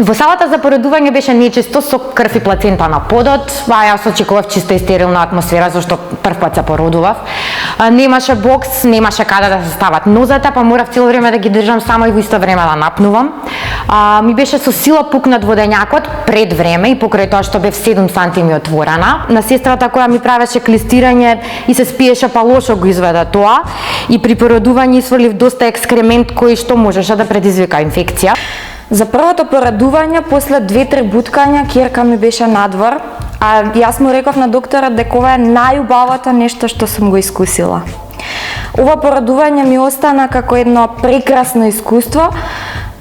Во салата за поредување беше нечисто со крв и плацента на подот, а јас очекував чиста и стерилна атмосфера зашто прв пат се породував. Немаше бокс, немаше каде да се стават нозата, па морав цело време да ги држам само и во исто време да напнувам. Ми беше со сила пукнат водењакот пред време и покрај тоа што бев 7 сантими отворена. На сестрата која ми правеше клистирање и се спиеше па лошо го изведе тоа и при породување исфрлив доста екскремент кој што можеше да предизвика инфекција. За првото порадување, после 2-3 буткања, ќерка ми беше надвор, а јас му реков на докторот дека ова е најубавото нешто што сум го искусила. Ова порадување ми остана како едно прекрасно искуство,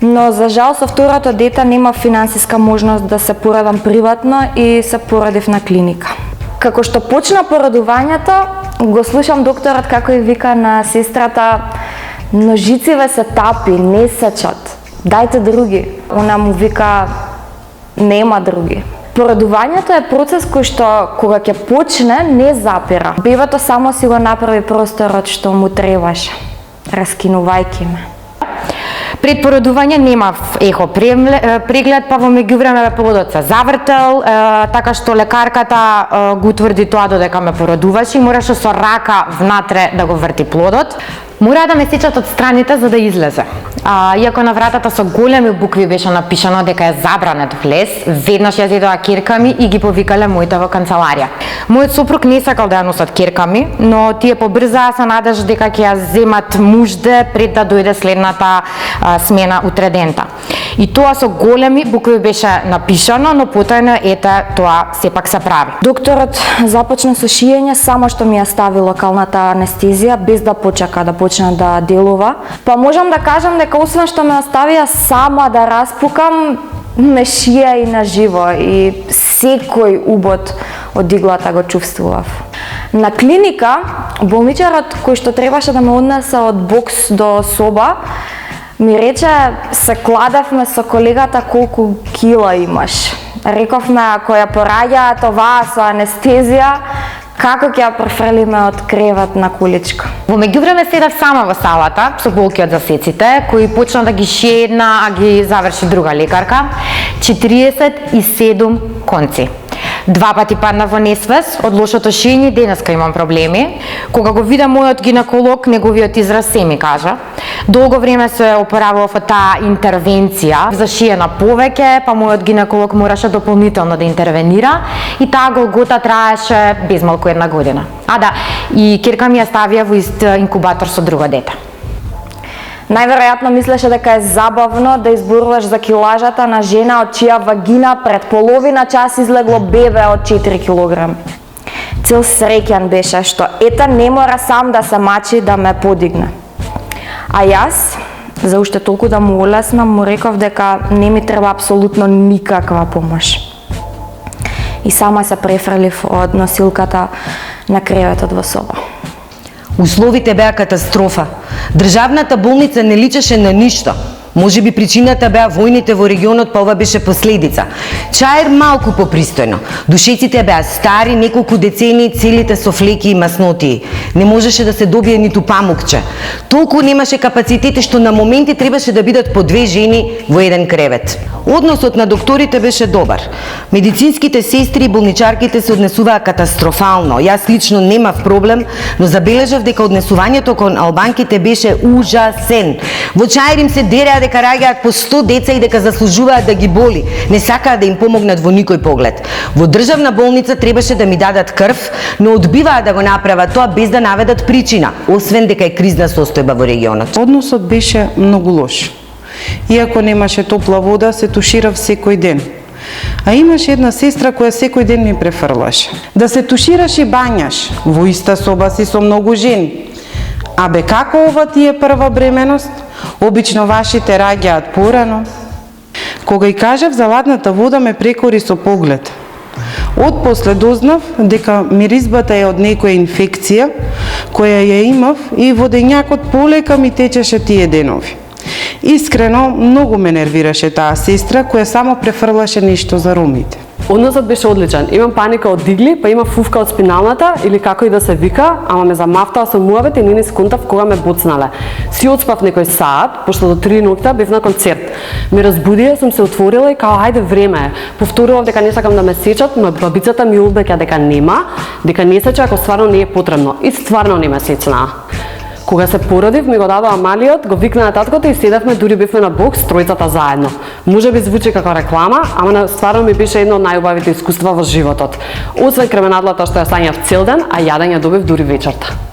но за жал со второто дете нема финансиска можност да се порадам приватно и се порадив на клиника. Како што почна порадувањето, го слушам докторот како и вика на сестрата: "Ножициве се тапи, не сечат. Дајте други." Она му вика: "Нема други." Порадувањето е процес кој што кога ќе почне не запира. Бебето само си го направи просторот што му требаше, раскинувајќи ме. Пред породување немав ехо преглед, па во меѓувреме плодот се завртел, така што лекарката го утврди тоа додека ме породуваше и мораше со рака внатре да го врти плодот. Мора да ме сечат од страните за да излезе. Иако на вратата со големи букви беше напишано дека е забранет влез, веднаш ја зедоа ќерка ми и ги повикале моите во канцеларија. Мојот сопруг не сакал да ја носат ќерка ми, но тие побрзаа се надеж дека ќе ја земат мужде пред да дојде следната смена утре дента. И тоа со големи букви беше напишано, но потајно ете тоа сепак се прави. Докторот започна со шиење само што ми ја стави локалната анестезија без да почека да почне да делува. Па можам да кажам дека освен што ме оставија сама да распукам, ме шија и на живо и секој убод од иглата го чувствував. На клиника болничарот кој што требаше да ме однесе од бокс до соба ми рече: "Се кладевме со колегата колку кила имаш." Рековме: "Ако ја пораѓаат оваа со анестезија, како ќе ја префрлиме од кревет на количка?" Во меѓувреме седев сама во салата со болки од засеците, кои почна да ги шие една, а ги заврши друга лекарка. 47 конци. 2 пати падна во несвес од лошото шиење, денеска имам проблеми. Кога го видам мојот гинеколог, неговиот израз се ми кажа. Долго време се опоравував од таа интервенција за шиена повеќе, па мојот гинеколог мораше дополнително да интервенира и таа голгота траеше безмалку 1 година. И ќерка ми ја ставија во ист инкубатор со друго дете. Најверојатно мислеше дека е забавно да изборуваш за килажата на жена од чија вагина пред половина час излегло бебе од 4 килограми. Цел среќен беше што ета не мора сам да се мачи да ме подигне. А јас, за уште толку да му олеснам, му реков дека не ми треба апсолутно никаква помош. И сама се префрлив од носилката на креветот во соба. Условите беа катастрофа. Државната болница не личеше на ништо. Може би причината беа војните во регионот, па ова беше последица. Чаир малку попристојно. Душеците беа стари, неколку децени, целите со флеки и масноти. Не можеше да се добие ниту памукче. Толку немаше капацитети што на моменти требаше да бидат по 2 жени во еден кревет. Односот на докторите беше добар. Медицинските сестри и болничарките се однесуваа катастрофално. Јас лично немав проблем, но забележав дека однесувањето кон албанките беше ужасен. Во чаир им се дереа дека раѓаат по 100 деца и дека заслужуваат да ги боли. Не сакаа да им помогнат во никој поглед. Во државна болница требаше да ми дадат крв, но одбиваа да го направат тоа без да наведат причина, освен дека е кризна состојба во регионот. Односот беше многу лош. Иако немаше топла вода, се туширав секој ден. А имаше една сестра која секој ден ми префрлаше. Да се тушираш и бањаш, во иста соба си со многу жени. Абе како ова ти е прва бременост? Обично вашите раѓаат порано. Кога и кажав за ладната вода, ме прекори со поглед. Отпосле дознав дека миризбата е од некоја инфекција која ја имав и водењакот полека ми течеше тие денови. Искрено, многу ме нервираше таа сестра која само префрлаше нешто за ромите. Односот беше одличен. Имам паника од дигли, па има фуфка од спиналната или како и да се вика, ама ме замавтаа со муавет и не сконтав кога ме боцнале. Си одспав некој саат, пошто до 3 ноќта бев на концерт. Ме разбудија, сум се отворила и као ајде време е. Повторував дека не сакам да ме сечат, но бабицата ми убеќа дека нема, дека не сеча ако стварно не е потребно. И стварно не ме сечна. Кога се породив, ми го дадоа малиот, го викнаа таткото и седавме, дури бевме на бокс, тројцата заедно. Може би звучи како реклама, ама стварно ми беше едно од најубавите искуства во животот. Освен кременадлата што ја сањав цел ден, а јадење добив дури вечерта.